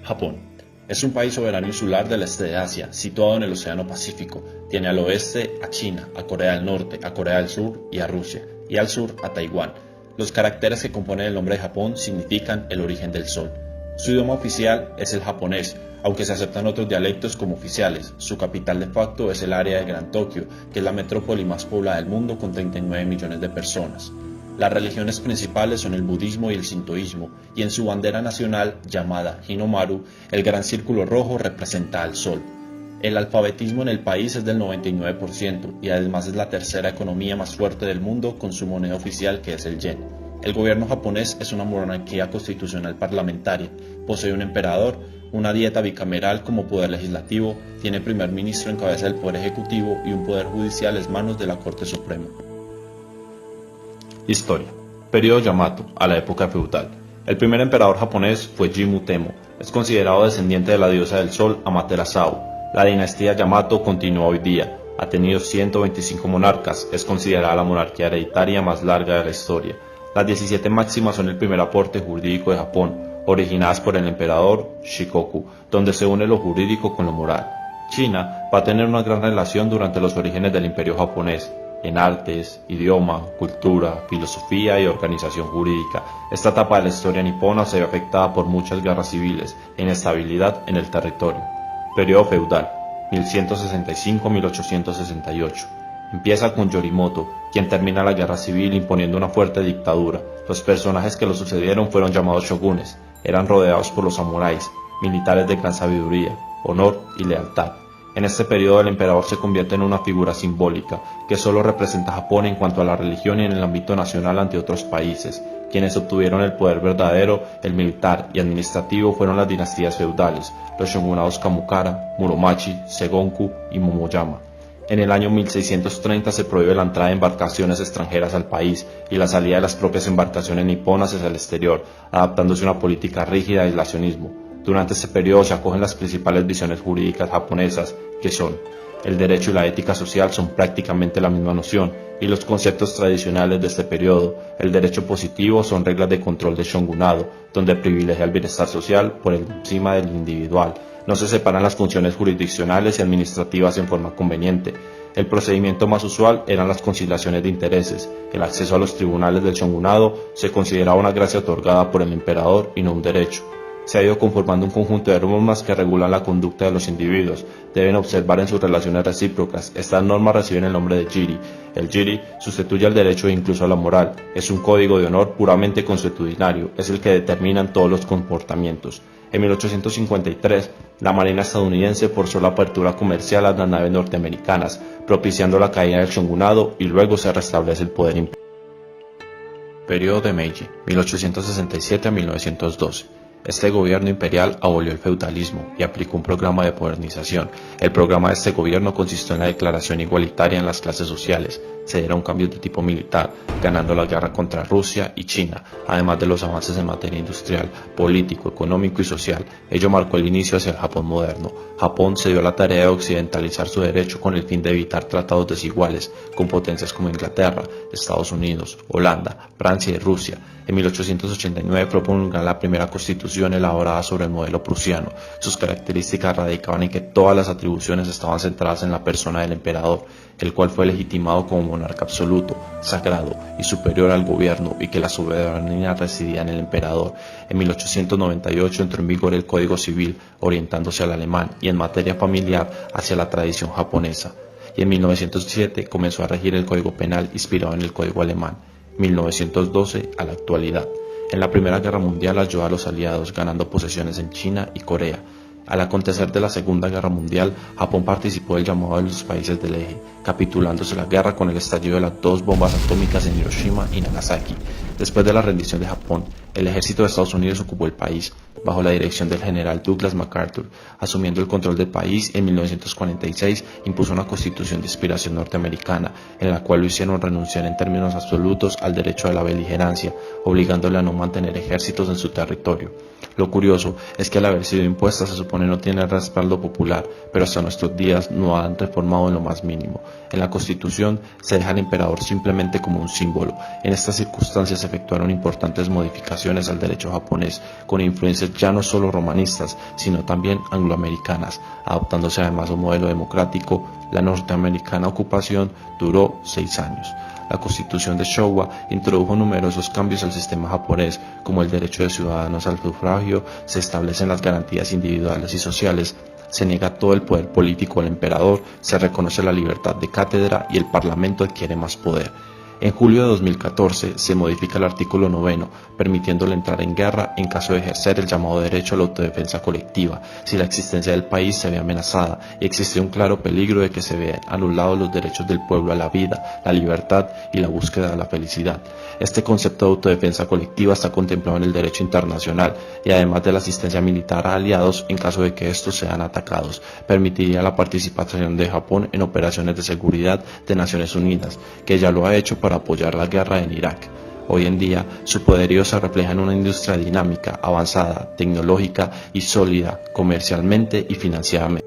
Japón. Es un país soberano insular del este de Asia, situado en el Océano Pacífico. Tiene al oeste a China, a Corea del Norte, a Corea del Sur y a Rusia, y al sur a Taiwán. Los caracteres que componen el nombre de Japón significan el origen del sol. Su idioma oficial es el japonés, aunque se aceptan otros dialectos como oficiales. Su capital de facto es el área de Gran Tokio, que es la metrópoli más poblada del mundo con 39 millones de personas. Las religiones principales son el budismo y el sintoísmo, y en su bandera nacional, llamada Hinomaru, el gran círculo rojo representa al sol. El alfabetismo en el país es del 99% y además es la tercera economía más fuerte del mundo con su moneda oficial que es el yen. El gobierno japonés es una monarquía constitucional parlamentaria, posee un emperador, una dieta bicameral como poder legislativo, tiene primer ministro en cabeza del poder ejecutivo y un poder judicial en manos de la Corte Suprema. Historia. Período Yamato, a la época feudal. El primer emperador japonés fue Jimmu Tenno. Es considerado descendiente de la diosa del sol Amaterasu. La dinastía Yamato continúa hoy día. Ha tenido 125 monarcas. Es considerada la monarquía hereditaria más larga de la historia. Las 17 máximas son el primer aporte jurídico de Japón, originadas por el emperador Shikoku, donde se une lo jurídico con lo moral. China va a tener una gran relación durante los orígenes del imperio japonés, en artes, idioma, cultura, filosofía y organización jurídica. Esta etapa de la historia nipona se ve afectada por muchas guerras civiles e inestabilidad en el territorio. Periodo feudal, 1165-1868. Empieza con Yoritomo, quien termina la guerra civil imponiendo una fuerte dictadura. Los personajes que lo sucedieron fueron llamados shogunes. Eran rodeados por los samuráis, militares de gran sabiduría, honor y lealtad. En este periodo el emperador se convierte en una figura simbólica, que solo representa a Japón en cuanto a la religión y en el ámbito nacional ante otros países. Quienes obtuvieron el poder verdadero, el militar y administrativo fueron las dinastías feudales, los shogunados Kamukara, Muromachi, Segonku y Momoyama. En el año 1630 se prohíbe la entrada de embarcaciones extranjeras al país y la salida de las propias embarcaciones niponas hacia el exterior, adaptándose a una política rígida de aislacionismo. Durante este periodo se acogen las principales visiones jurídicas japonesas, que son: el derecho y la ética social son prácticamente la misma noción, y los conceptos tradicionales de este periodo. El derecho positivo son reglas de control de shogunado, donde privilegia el bienestar social por encima del individual. No se separan las funciones jurisdiccionales y administrativas en forma conveniente. El procedimiento más usual eran las conciliaciones de intereses. El acceso a los tribunales del shogunado se consideraba una gracia otorgada por el emperador y no un derecho. Se ha ido conformando un conjunto de normas que regulan la conducta de los individuos. Deben observar en sus relaciones recíprocas. Estas normas reciben el nombre de jiri. El jiri sustituye al derecho e incluso a la moral. Es un código de honor puramente consuetudinario. Es el que determina todos los comportamientos. En 1853, la Marina estadounidense forzó la apertura comercial a las naves norteamericanas, propiciando la caída del shogunado, y luego se restablece el poder imperial. Periodo de Meiji, 1867 a 1912. Este gobierno imperial abolió el feudalismo y aplicó un programa de modernización. El programa de este gobierno consistió en la declaración igualitaria en las clases sociales. Se dieron cambios de tipo militar, ganando la guerra contra Rusia y China, además de los avances en materia industrial, político, económico y social. Ello marcó el inicio hacia el Japón moderno. Japón se dio a la tarea de occidentalizar su derecho con el fin de evitar tratados desiguales con potencias como Inglaterra, Estados Unidos, Holanda, Francia y Rusia. En 1889 promulgó la primera constitución elaborada sobre el modelo prusiano. Sus características radicaban en que todas las atribuciones estaban centradas en la persona del emperador, el cual fue legitimado como monarca absoluto, sagrado y superior al gobierno, y que la soberanía residía en el emperador. En 1898 entró en vigor el Código Civil, orientándose al alemán, y en materia familiar hacia la tradición japonesa. Y en 1907 comenzó a regir el Código Penal inspirado en el Código Alemán. 1912 a la actualidad. En la Primera Guerra Mundial ayudó a los aliados, ganando posesiones en China y Corea. Al acontecer de la Segunda Guerra Mundial, Japón participó del llamado de los países del eje, capitulándose la guerra con el estallido de las 2 bombas atómicas en Hiroshima y Nagasaki. Después de la rendición de Japón, el ejército de Estados Unidos ocupó el país, bajo la dirección del general Douglas MacArthur. Asumiendo el control del país, en 1946 impuso una constitución de inspiración norteamericana, en la cual lo hicieron renunciar en términos absolutos al derecho de la beligerancia, obligándole a no mantener ejércitos en su territorio. Lo curioso es que al haber sido impuesta se supone no tiene respaldo popular, pero hasta nuestros días no han reformado en lo más mínimo. En la Constitución se deja al emperador simplemente como un símbolo. En estas circunstancias se efectuaron importantes modificaciones al derecho japonés, con influencias ya no solo romanistas, sino también angloamericanas, adoptándose además un modelo democrático. La norteamericana ocupación duró 6 años. La Constitución de Showa introdujo numerosos cambios al sistema japonés, como el derecho de ciudadanos al sufragio, se establecen las garantías individuales y sociales, se niega todo el poder político al emperador, se reconoce la libertad de cátedra y el parlamento adquiere más poder. En julio de 2014 se modifica el artículo 9, permitiéndole entrar en guerra en caso de ejercer el llamado derecho a la autodefensa colectiva, si la existencia del país se ve amenazada y existe un claro peligro de que se vean anulados los derechos del pueblo a la vida, la libertad y la búsqueda de la felicidad. Este concepto de autodefensa colectiva está contemplado en el derecho internacional y además de la asistencia militar a aliados en caso de que estos sean atacados, permitiría la participación de Japón en operaciones de seguridad de Naciones Unidas, que ya lo ha hecho para apoyar la guerra en Irak. Hoy en día, su poderío se refleja en una industria dinámica, avanzada, tecnológica y sólida comercialmente y financieramente.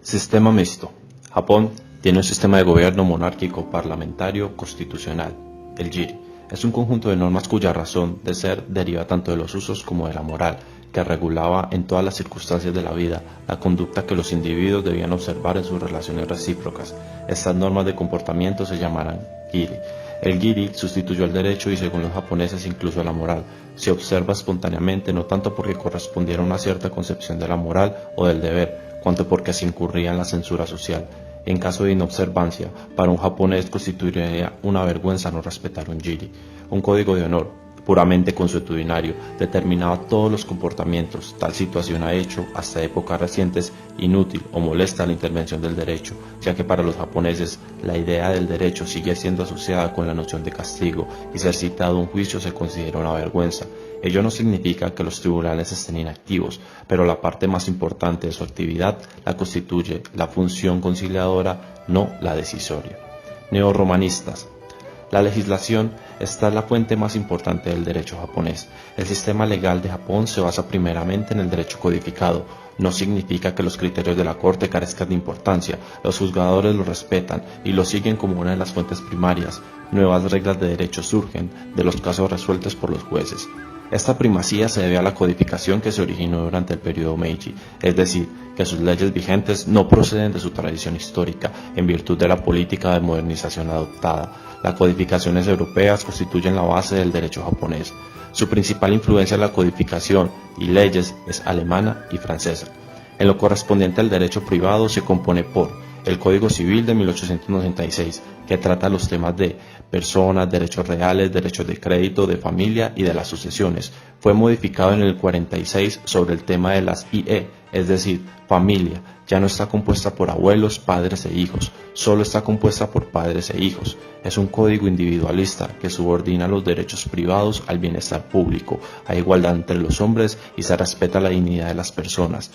Sistema mixto. Japón tiene un sistema de gobierno monárquico parlamentario constitucional, el JIRI. Es un conjunto de normas cuya razón de ser deriva tanto de los usos como de la moral, que regulaba en todas las circunstancias de la vida la conducta que los individuos debían observar en sus relaciones recíprocas. Estas normas de comportamiento se llamarán Giri. El Giri sustituyó al derecho y, según los japoneses, incluso a la moral. Se observa espontáneamente, no tanto porque correspondiera a una cierta concepción de la moral o del deber, cuanto porque se incurría en la censura social. En caso de inobservancia, para un japonés constituiría una vergüenza no respetar un Jiri. Un código de honor, puramente consuetudinario, determinaba todos los comportamientos. Tal situación ha hecho, hasta épocas recientes, inútil o molesta la intervención del derecho, ya que para los japoneses la idea del derecho sigue siendo asociada con la noción de castigo y ser citado a un juicio se considera una vergüenza. Ello no significa que los tribunales estén inactivos, pero la parte más importante de su actividad la constituye la función conciliadora, no la decisoria. Neorromanistas. La legislación está en la fuente más importante del derecho japonés. El sistema legal de Japón se basa primeramente en el derecho codificado. No significa que los criterios de la corte carezcan de importancia. Los juzgadores lo respetan y lo siguen como una de las fuentes primarias. Nuevas reglas de derecho surgen de los casos resueltos por los jueces. Esta primacía se debe a la codificación que se originó durante el periodo Meiji, es decir, que sus leyes vigentes no proceden de su tradición histórica, en virtud de la política de modernización adoptada. Las codificaciones europeas constituyen la base del derecho japonés. Su principal influencia en la codificación y leyes es alemana y francesa. En lo correspondiente al derecho privado se compone por el Código Civil de 1896, que trata los temas de personas, derechos reales, derechos de crédito, de familia y de las sucesiones. Fue modificado en el 46 sobre el tema de las IE, es decir, familia. Ya no está compuesta por abuelos, padres e hijos, solo está compuesta por padres e hijos. Es un código individualista que subordina los derechos privados al bienestar público, a igualdad entre los hombres y se respeta la dignidad de las personas.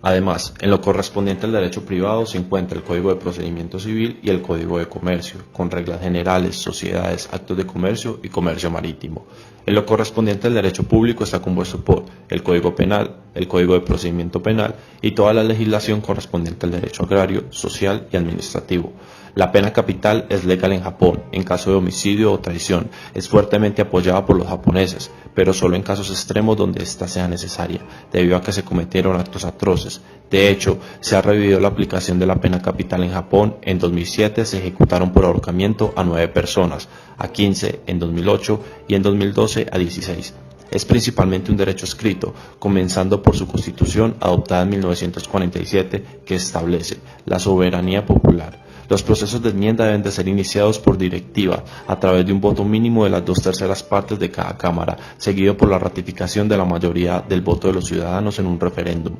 Además, en lo correspondiente al derecho privado se encuentra el Código de Procedimiento Civil y el Código de Comercio, con reglas generales, sociedades, actos de comercio y comercio marítimo. En lo correspondiente al derecho público está compuesto por el Código Penal, el Código de Procedimiento Penal y toda la legislación correspondiente al derecho agrario, social y administrativo. La pena capital es legal en Japón en caso de homicidio o traición. Es fuertemente apoyada por los japoneses, pero solo en casos extremos donde ésta sea necesaria, debido a que se cometieron actos atroces. De hecho, se ha revivido la aplicación de la pena capital en Japón. En 2007 se ejecutaron por ahorcamiento a 9 personas, a 15 en 2008 y en 2012 a 16. Es principalmente un derecho escrito, comenzando por su constitución adoptada en 1947, que establece la soberanía popular. Los procesos de enmienda deben de ser iniciados por directiva, a través de un voto mínimo de las 2/3 partes de cada cámara, seguido por la ratificación de la mayoría del voto de los ciudadanos en un referéndum.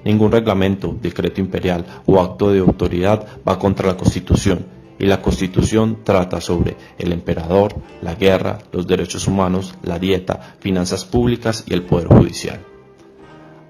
Ningún reglamento, decreto imperial o acto de autoridad va contra la Constitución, y la Constitución trata sobre el emperador, la guerra, los derechos humanos, la dieta, finanzas públicas y el poder judicial.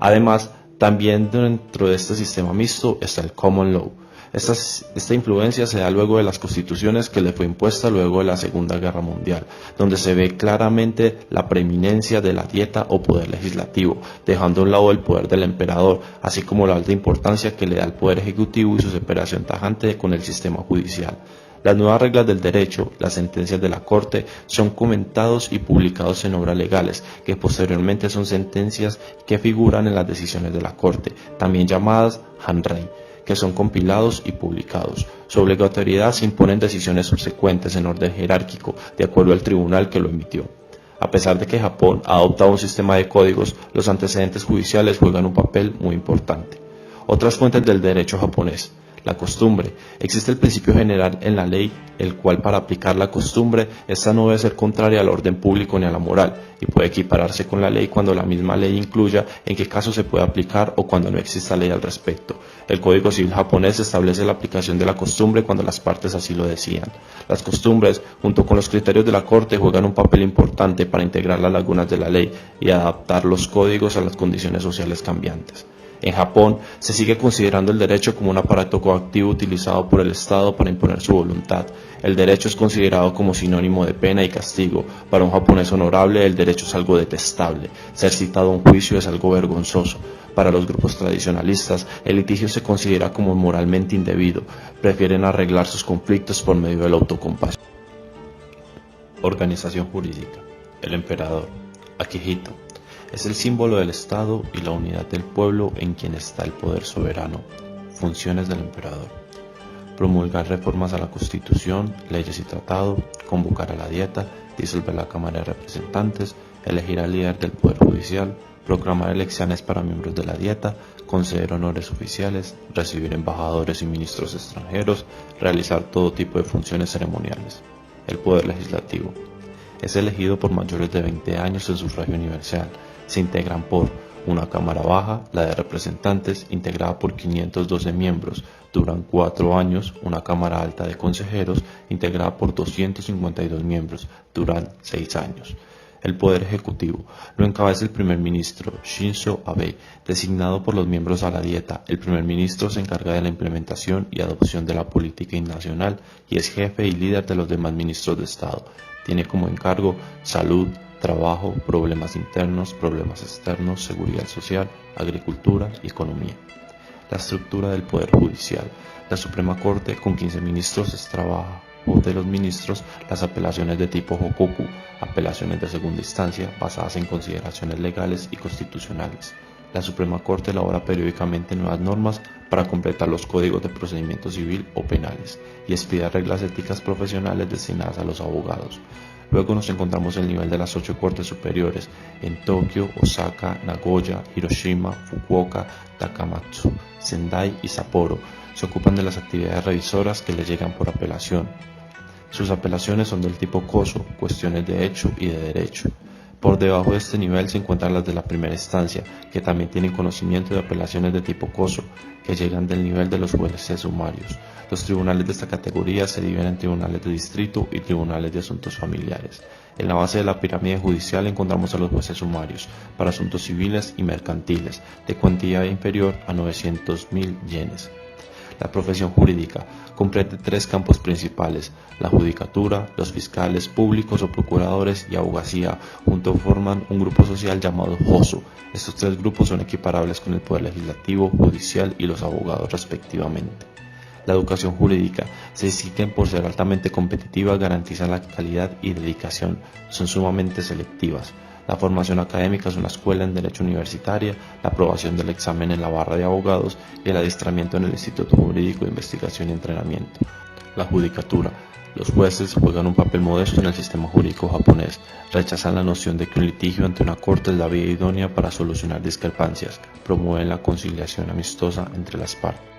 Además, también dentro de este sistema mixto está el Common Law. Esta influencia se da luego de las constituciones que le fue impuesta luego de la Segunda Guerra Mundial, donde se ve claramente la preeminencia de la dieta o poder legislativo, dejando a un lado el poder del emperador, así como la alta importancia que le da al poder ejecutivo y su separación tajante con el sistema judicial. Las nuevas reglas del derecho, las sentencias de la Corte, son comentados y publicados en obras legales, que posteriormente son sentencias que figuran en las decisiones de la Corte, también llamadas Hanrei, que son compilados y publicados. Su obligatoriedad se impone en decisiones subsecuentes en orden jerárquico, de acuerdo al tribunal que lo emitió. A pesar de que Japón ha adoptado un sistema de códigos, los antecedentes judiciales juegan un papel muy importante. Otras fuentes del derecho japonés. La costumbre. Existe el principio general en la ley, el cual para aplicar la costumbre, esta no debe ser contraria al orden público ni a la moral, y puede equipararse con la ley cuando la misma ley incluya en qué caso se puede aplicar o cuando no exista ley al respecto. El Código Civil japonés establece la aplicación de la costumbre cuando las partes así lo decidan. Las costumbres, junto con los criterios de la Corte, juegan un papel importante para integrar las lagunas de la ley y adaptar los códigos a las condiciones sociales cambiantes. En Japón se sigue considerando el derecho como un aparato coactivo utilizado por el Estado para imponer su voluntad. El derecho es considerado como sinónimo de pena y castigo. Para un japonés honorable, el derecho es algo detestable. Ser citado a un juicio es algo vergonzoso. Para los grupos tradicionalistas, el litigio se considera como moralmente indebido. Prefieren arreglar sus conflictos por medio de la autocompasión. Organización jurídica. El emperador, Akihito, es el símbolo del Estado y la unidad del pueblo en quien está el poder soberano. Funciones del emperador: promulgar reformas a la Constitución, leyes y tratado, convocar a la Dieta, disolver la Cámara de Representantes, elegir al líder del Poder Judicial, proclamar elecciones para miembros de la Dieta, conceder honores oficiales, recibir embajadores y ministros extranjeros, realizar todo tipo de funciones ceremoniales. El Poder Legislativo es elegido por mayores de 20 años en sufragio universal. Se integran por una Cámara Baja, la de Representantes, integrada por 512 miembros. Duran 4 años. Una Cámara Alta de Consejeros, integrada por 252 miembros. Duran 6 años. El Poder Ejecutivo lo encabeza el primer ministro Shinzo Abe, designado por los miembros a la Dieta. El primer ministro se encarga de la implementación y adopción de la política nacional y es jefe y líder de los demás ministros de Estado. Tiene como encargo salud, trabajo, problemas internos, problemas externos, seguridad social, agricultura y economía. La estructura del Poder Judicial. La Suprema Corte, con 15 ministros, es trabajo de los ministros. Las apelaciones de tipo Hokoku, apelaciones de segunda instancia, basadas en consideraciones legales y constitucionales. La Suprema Corte elabora periódicamente nuevas normas para completar los códigos de procedimiento civil o penales y expide reglas éticas profesionales destinadas a los abogados. Luego nos encontramos el nivel de las 8 cortes superiores en Tokio, Osaka, Nagoya, Hiroshima, Fukuoka, Takamatsu, Sendai y Sapporo. Se ocupan de las actividades revisoras que les llegan por apelación. Sus apelaciones son del tipo Koso, cuestiones de hecho y de derecho. Por debajo de este nivel se encuentran las de la primera instancia, que también tienen conocimiento de apelaciones de tipo Koso, que llegan del nivel de los jueces sumarios. Los tribunales de esta categoría se dividen en tribunales de distrito y tribunales de asuntos familiares. En la base de la pirámide judicial encontramos a los jueces sumarios, para asuntos civiles y mercantiles, de cuantía inferior a 900.000 yenes. La profesión jurídica comprende 3 campos principales: la judicatura, los fiscales públicos o procuradores y abogacía. Juntos forman un grupo social llamado Hoso. Estos 3 grupos son equiparables con el poder legislativo, judicial y los abogados respectivamente. La educación jurídica se distinguen por ser altamente competitiva, garantizan la calidad y dedicación, son sumamente selectivas. La formación académica es una escuela en derecho universitaria, la aprobación del examen en la barra de abogados y el adiestramiento en el Instituto Jurídico de Investigación y Entrenamiento. La judicatura. Los jueces juegan un papel modesto en el sistema jurídico japonés. Rechazan la noción de que un litigio ante una corte es la vía idónea para solucionar discrepancias. Promueven la conciliación amistosa entre las partes.